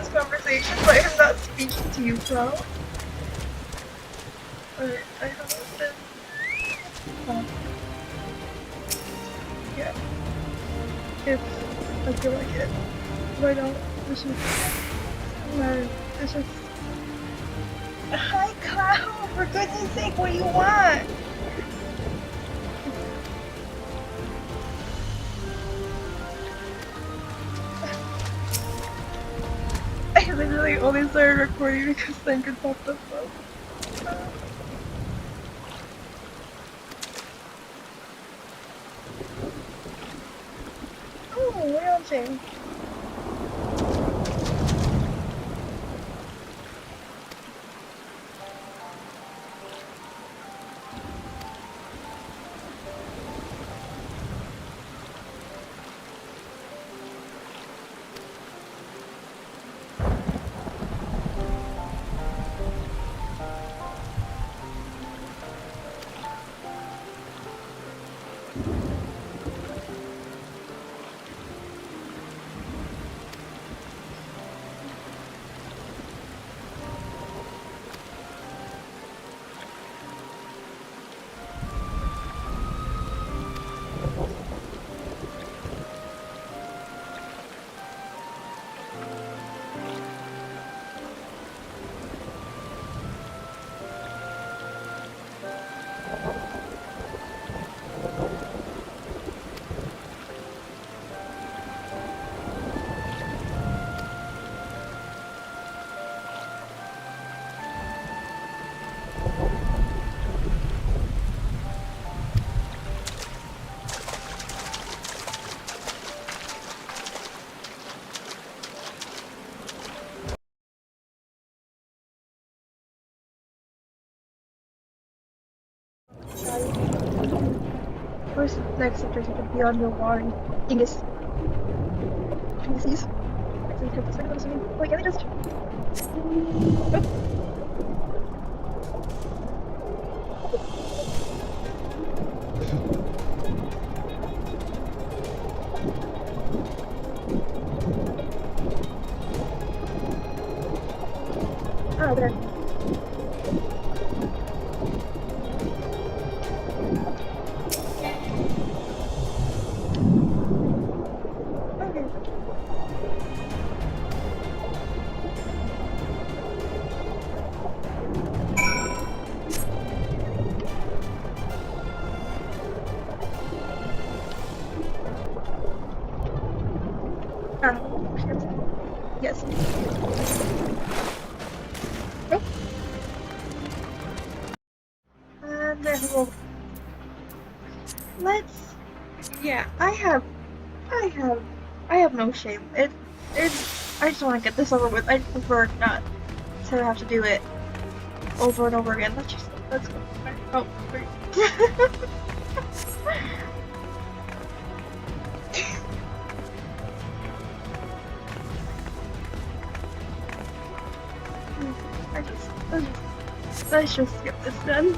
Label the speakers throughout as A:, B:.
A: Conversation, but I am not speaking to you, bro. But I haven't been. Yeah. I feel like it. Right now, this is. This is. Hi, Kyle! For goodness sake, what do you want? I literally only started recording because Sanker popped up. Oh, what are you saying? Where's the next subject to be on your warring dingus? Fantasies. Actually, take a second, I'm assuming. Wait, can I just. Oh, there. Yes. Oh. And then we'll. Let's. Yeah, I have no shame. I just want to get this over with. I prefer not to have to do it over and over again. Let's go. Oh, great. Let's just skip this then.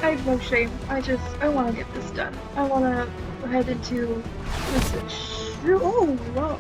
A: I have no shame. I want to get this done. I want to head into this. Oh, wow.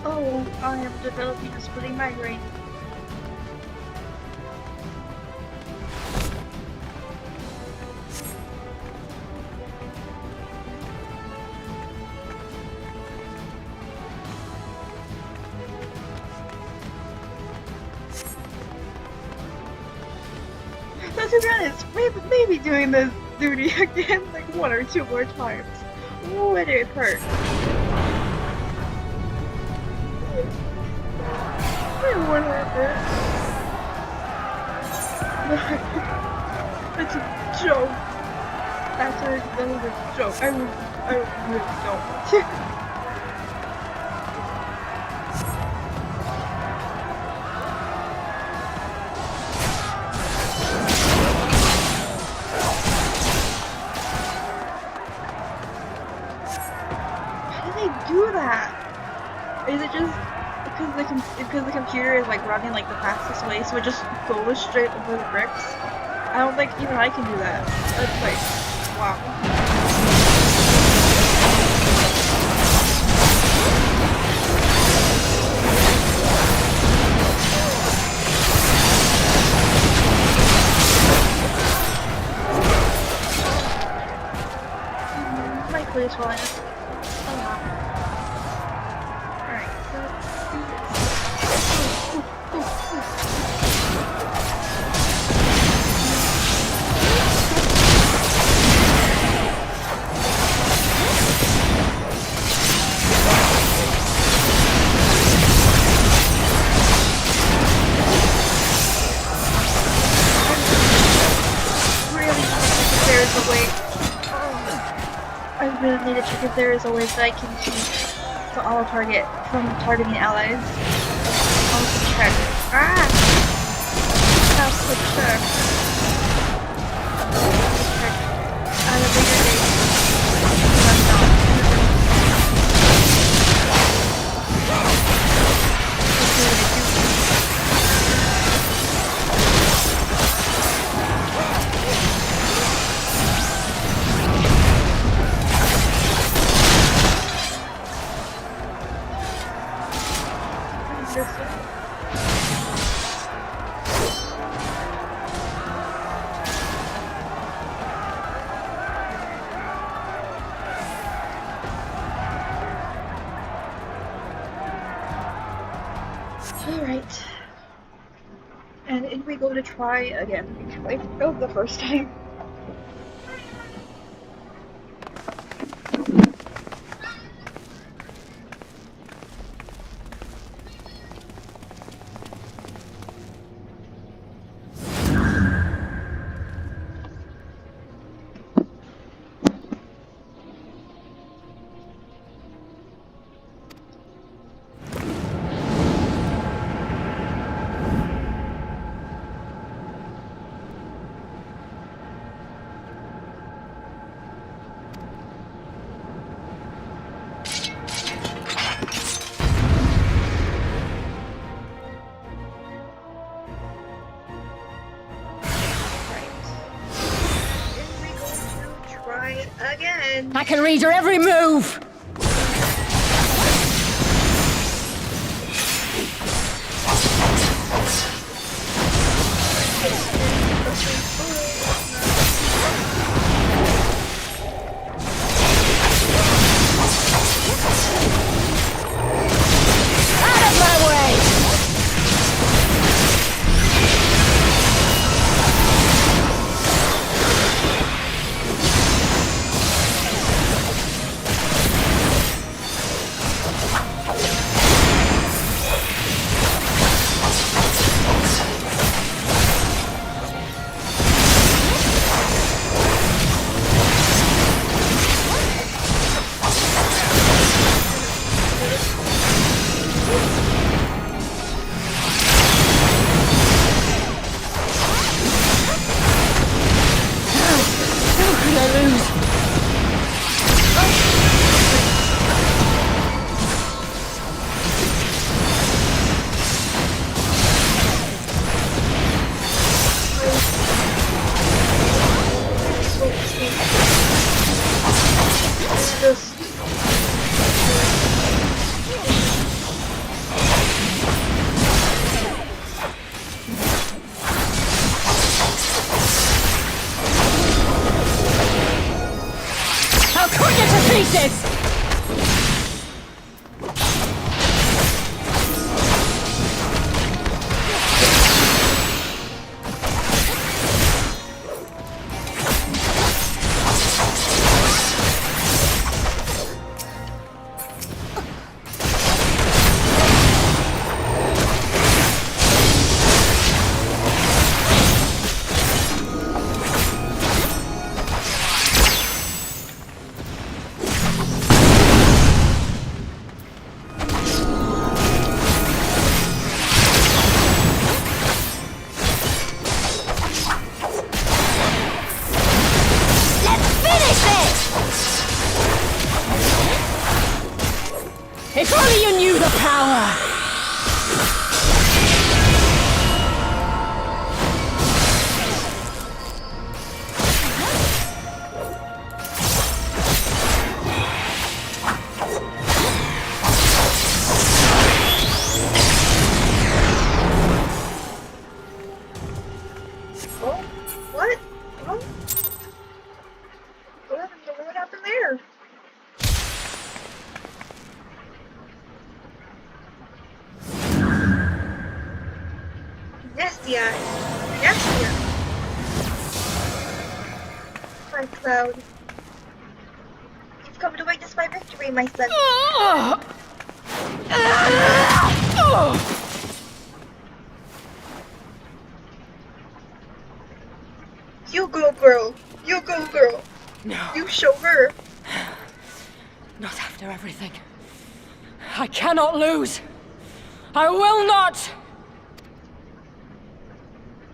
A: Oh, I am developing a splitting migraine. to be honest, maybe doing this duty again like 1 or 2 more times. Would it hurt? It would hurt. It's a joke. That was a joke. I really don't. Do that? Is it just because the computer is like running like the fastest way, so it just goes straight over the bricks? I don't think even I can do that. That's like, wow. My clue is falling. I really need to check if there is a way that I can keep the auto target from targeting allies. I'll check. Ah! Have to check. Check. At a later date. I'm not. Alright. And in we go to try again. I failed the first time. Again.
B: I can read your every move! Out of my way! Pieces!
A: Yeah. Yes, yeah. My Cloud. You've come to witness my victory, my son. You go, girl. You go, girl.
B: No.
A: You show her.
B: Not after everything. I cannot lose. I will not!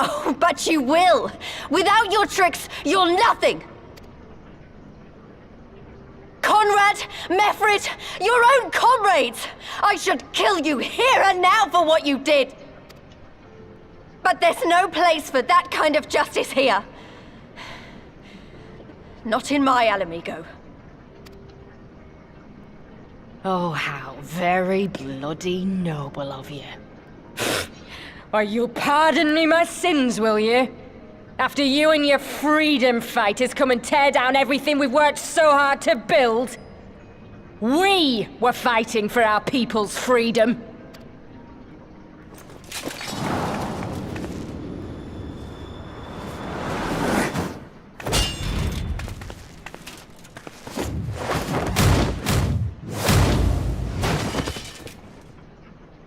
C: Oh, but you will! Without your tricks, you're nothing! Conrad, Mefrid, your own comrades! I should kill you here and now for what you did! But there's no place for that kind of justice here. Not in my Alamigo.
B: Oh, how very bloody noble of you. Why, you'll pardon me my sins, will you? After you and your freedom fighters come and tear down everything we've worked so hard to build? We were fighting for our people's freedom.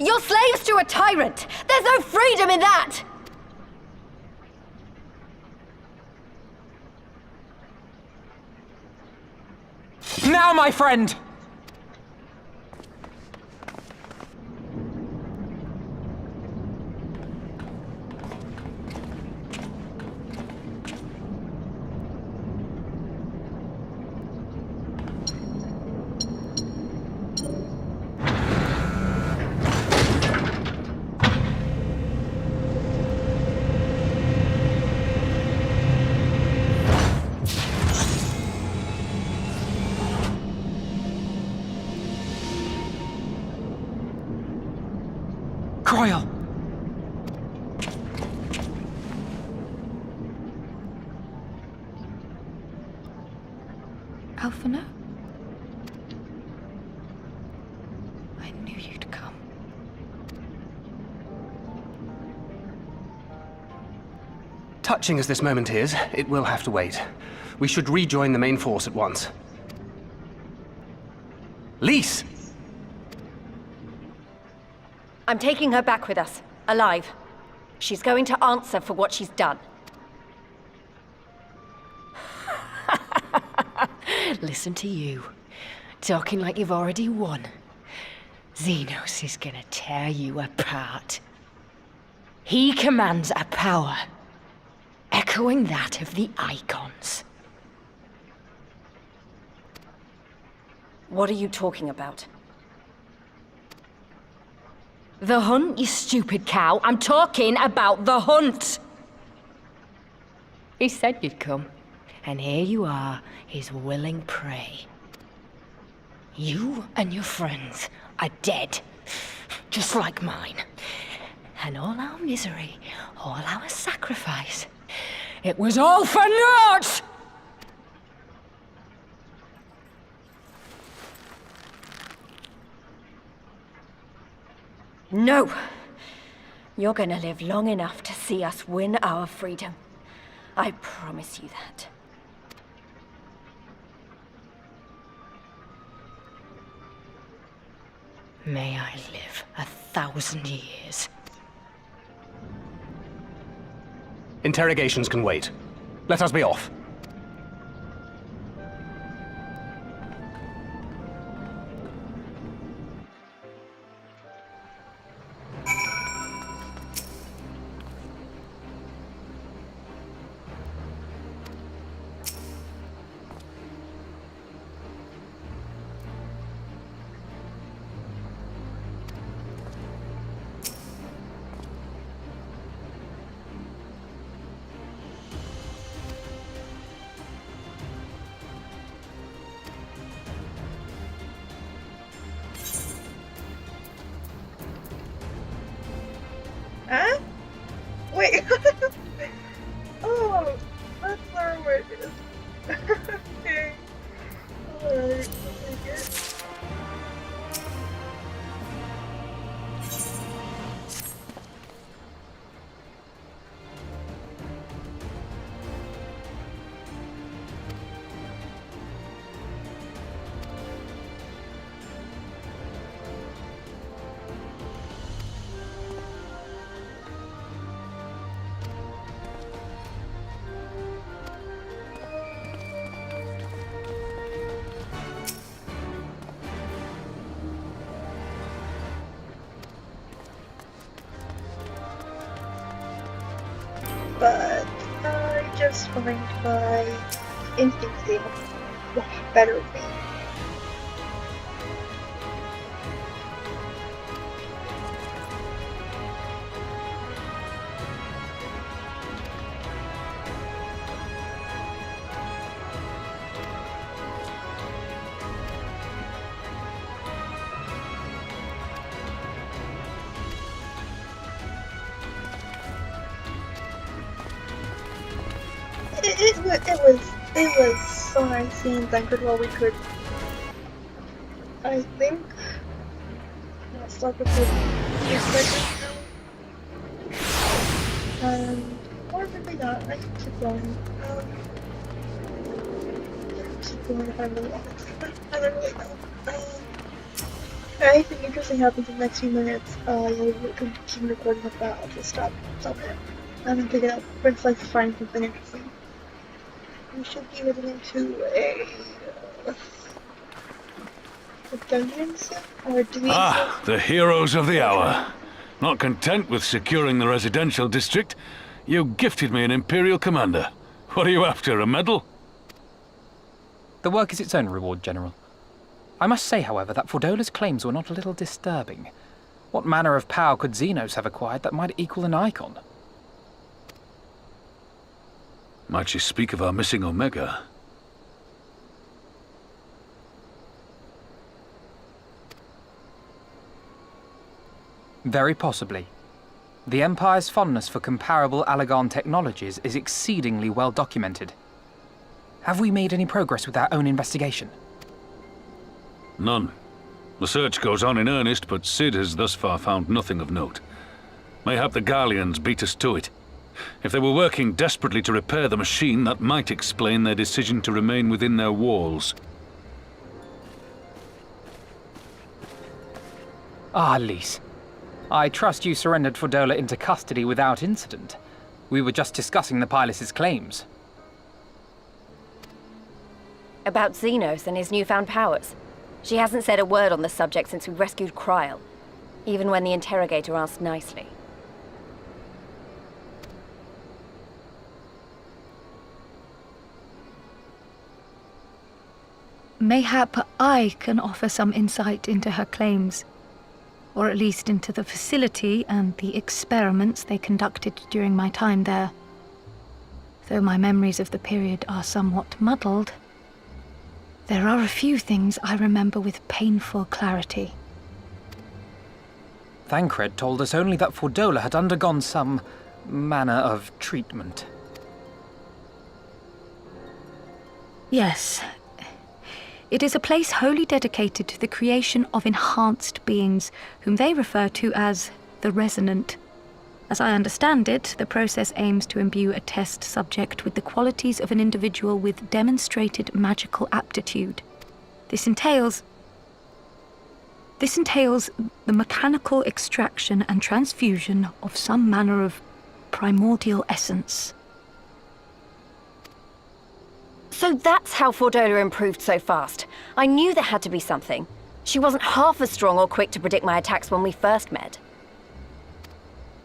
C: You're slaves to a tyrant! There's no freedom in that!
D: Now, my friend! Croyle!
B: Alphina? I knew you'd come.
D: Touching as this moment is, it will have to wait. We should rejoin the main force at once. Lise!
C: I'm taking her back with us, alive. She's going to answer for what she's done.
B: Listen to you, talking like you've already won. Xenos is gonna tear you apart. He commands a power, echoing that of the Icons.
C: What are you talking about?
B: The hunt, you stupid cow. I'm talking about the hunt! He said you'd come, and here you are, his willing prey. You and your friends are dead, just like mine. And all our misery, all our sacrifice, it was all for naught!
C: No! You're gonna live long enough to see us win our freedom. I promise you that.
B: May I live 1,000 years.
D: Interrogations can wait. Let us be off.
A: Huh? Wait. Oh, that's where it is. Okay. Alright, I'll take it. but I just find my instincts being better with me. It was so nice seeing Thancred while we could. I think I'll start with the and or maybe not. I can keep going. Keep going if I really want it. I don't really know. If anything interesting happens in the next few minutes, we'll continue recording with that. I'll just stop it. And then pick it up when it's like find something interesting. We should be getting into a dungeon soon, or do we?
E: The heroes of the hour. Not content with securing the residential district, you gifted me an Imperial commander. What are you after, a medal?
F: The work is its own reward, General. I must say, however, that Fordola's claims were not a little disturbing. What manner of power could Xenos have acquired that might equal an icon?
E: Might she speak of our missing Omega?
F: Very possibly. The Empire's fondness for comparable Allagan technologies is exceedingly well documented. Have we made any progress with our own investigation?
E: None. The search goes on in earnest, but Sid has thus far found nothing of note. Mayhap the Garleans beat us to it. If they were working desperately to repair the machine, that might explain their decision to remain within their walls.
F: Lys. I trust you surrendered Fordola into custody without incident. We were just discussing the pilot's claims.
C: About Xenos and his newfound powers. She hasn't said a word on the subject since we rescued Kryl, even when the interrogator asked nicely.
G: Mayhap I can offer some insight into her claims, or at least into the facility and the experiments they conducted during my time there. Though my memories of the period are somewhat muddled, there are a few things I remember with painful clarity.
F: Thancred told us only that Fordola had undergone some manner of treatment.
G: Yes. It is a place wholly dedicated to the creation of enhanced beings, whom they refer to as the Resonant. As I understand it, the process aims to imbue a test subject with the qualities of an individual with demonstrated magical aptitude. This entails the mechanical extraction and transfusion of some manner of primordial essence.
C: So that's how Fordola improved so fast. I knew there had to be something. She wasn't half as strong or quick to predict my attacks when we first met.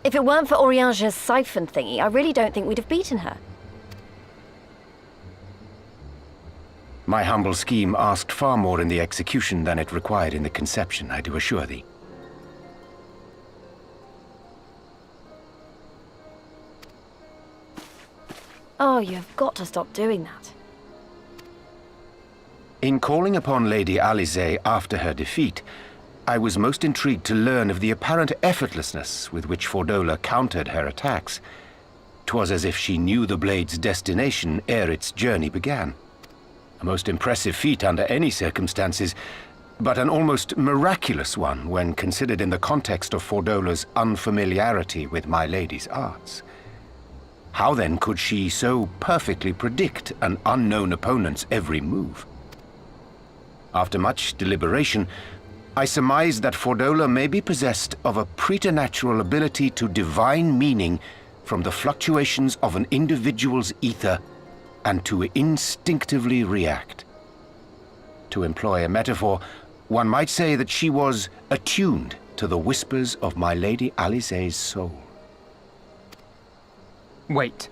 C: If it weren't for Oriange's siphon thingy, I really don't think we'd have beaten her.
H: My humble scheme asked far more in the execution than it required in the conception, I do assure thee.
C: Oh, you've got to stop doing that.
H: In calling upon Lady Alisaie after her defeat, I was most intrigued to learn of the apparent effortlessness with which Fordola countered her attacks. 'Twas as if she knew the blade's destination ere its journey began. A most impressive feat under any circumstances, but an almost miraculous one when considered in the context of Fordola's unfamiliarity with my lady's arts. How then could she so perfectly predict an unknown opponent's every move? After much deliberation, I surmised that Fordola may be possessed of a preternatural ability to divine meaning from the fluctuations of an individual's ether and to instinctively react. To employ a metaphor, one might say that she was attuned to the whispers of my Lady Alisaie's soul.
F: Wait,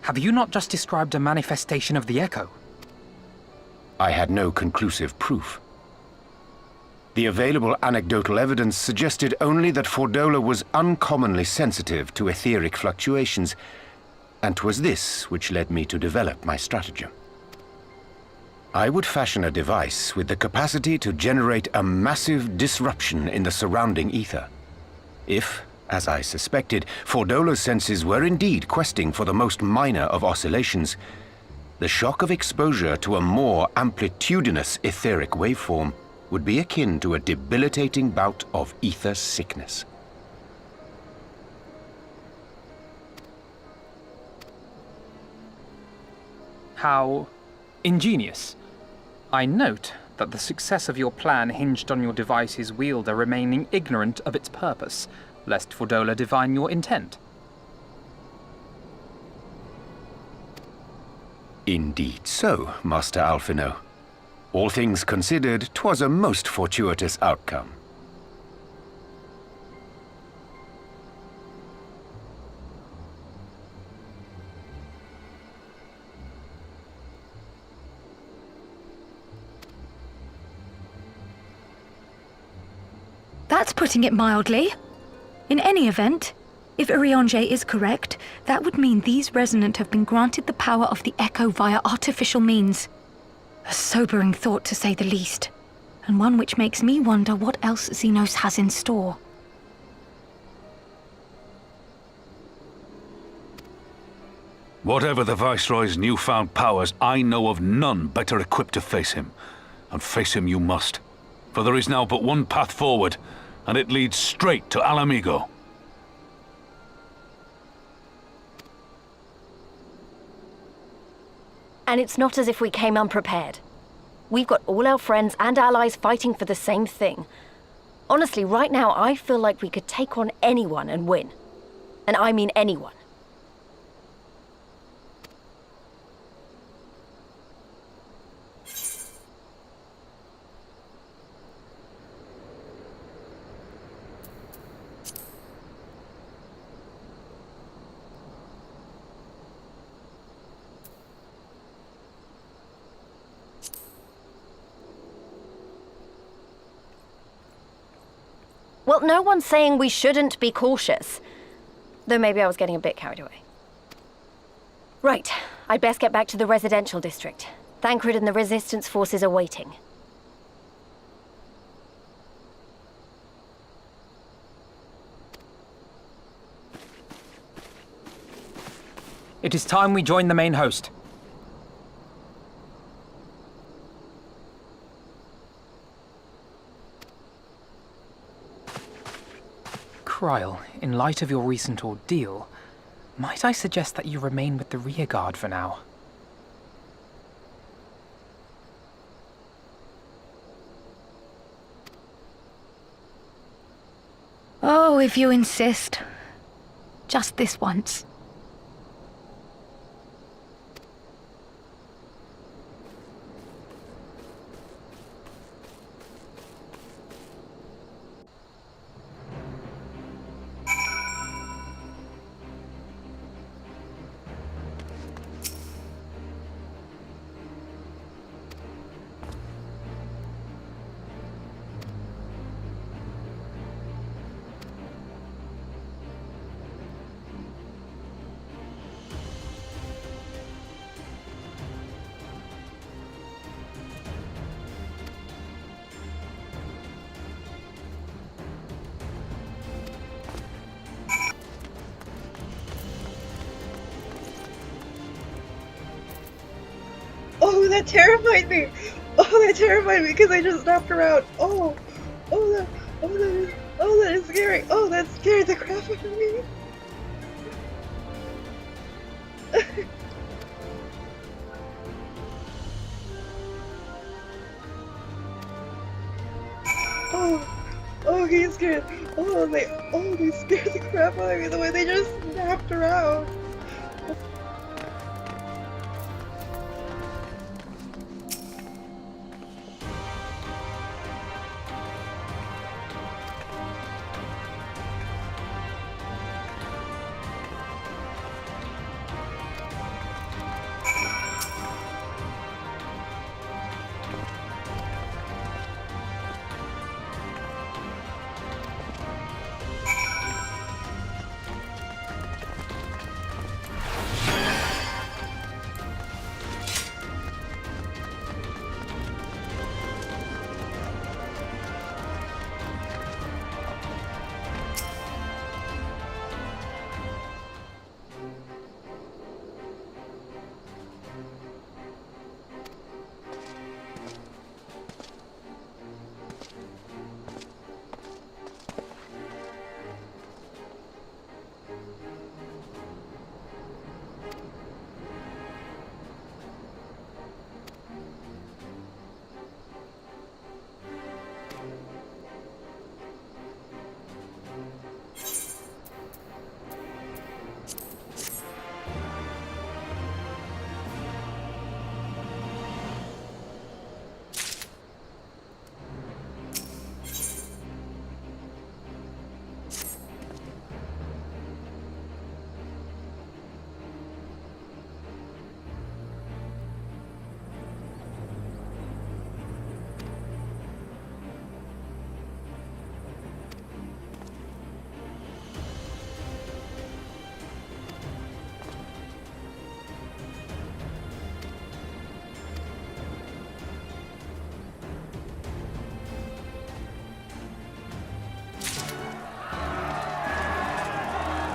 F: have you not just described a manifestation of the Echo?
H: I had no conclusive proof. The available anecdotal evidence suggested only that Fordola was uncommonly sensitive to etheric fluctuations, and 'twas this which led me to develop my stratagem. I would fashion a device with the capacity to generate a massive disruption in the surrounding ether. If, as I suspected, Fordola's senses were indeed questing for the most minor of oscillations, the shock of exposure to a more amplitudinous etheric waveform would be akin to a debilitating bout of ether sickness.
F: How ingenious. I note that the success of your plan hinged on your device's wielder remaining ignorant of its purpose, lest Fordola divine your intent.
H: Indeed so, Master Alphino. All things considered, 'twas a most fortuitous outcome.
G: That's putting it mildly. In any event, if Urianger is correct, that would mean these Resonant have been granted the power of the Echo via artificial means. A sobering thought, to say the least, and one which makes me wonder what else Xenos has in store.
E: Whatever the Viceroy's newfound powers, I know of none better equipped to face him. And face him you must. For there is now but one path forward, and it leads straight to Alamigo.
C: And it's not as if we came unprepared. We've got all our friends and allies fighting for the same thing. Honestly, right now, I feel like we could take on anyone and win. And I mean anyone. Well, no one's saying we shouldn't be cautious. Though maybe I was getting a bit carried away. Right, I'd best get back to the residential district. Thancred and the Resistance forces are waiting.
F: It is time we join the main host. Kryl, in light of your recent ordeal, might I suggest that you remain with the rearguard for now?
G: Oh, if you insist. Just this once.
A: Oh, that terrified me! Oh, that terrified me because I just snapped around. Oh, that is scary. Oh, that scared the crap out of me. Oh, he's scared. They scared the crap out of me the way they just snapped around.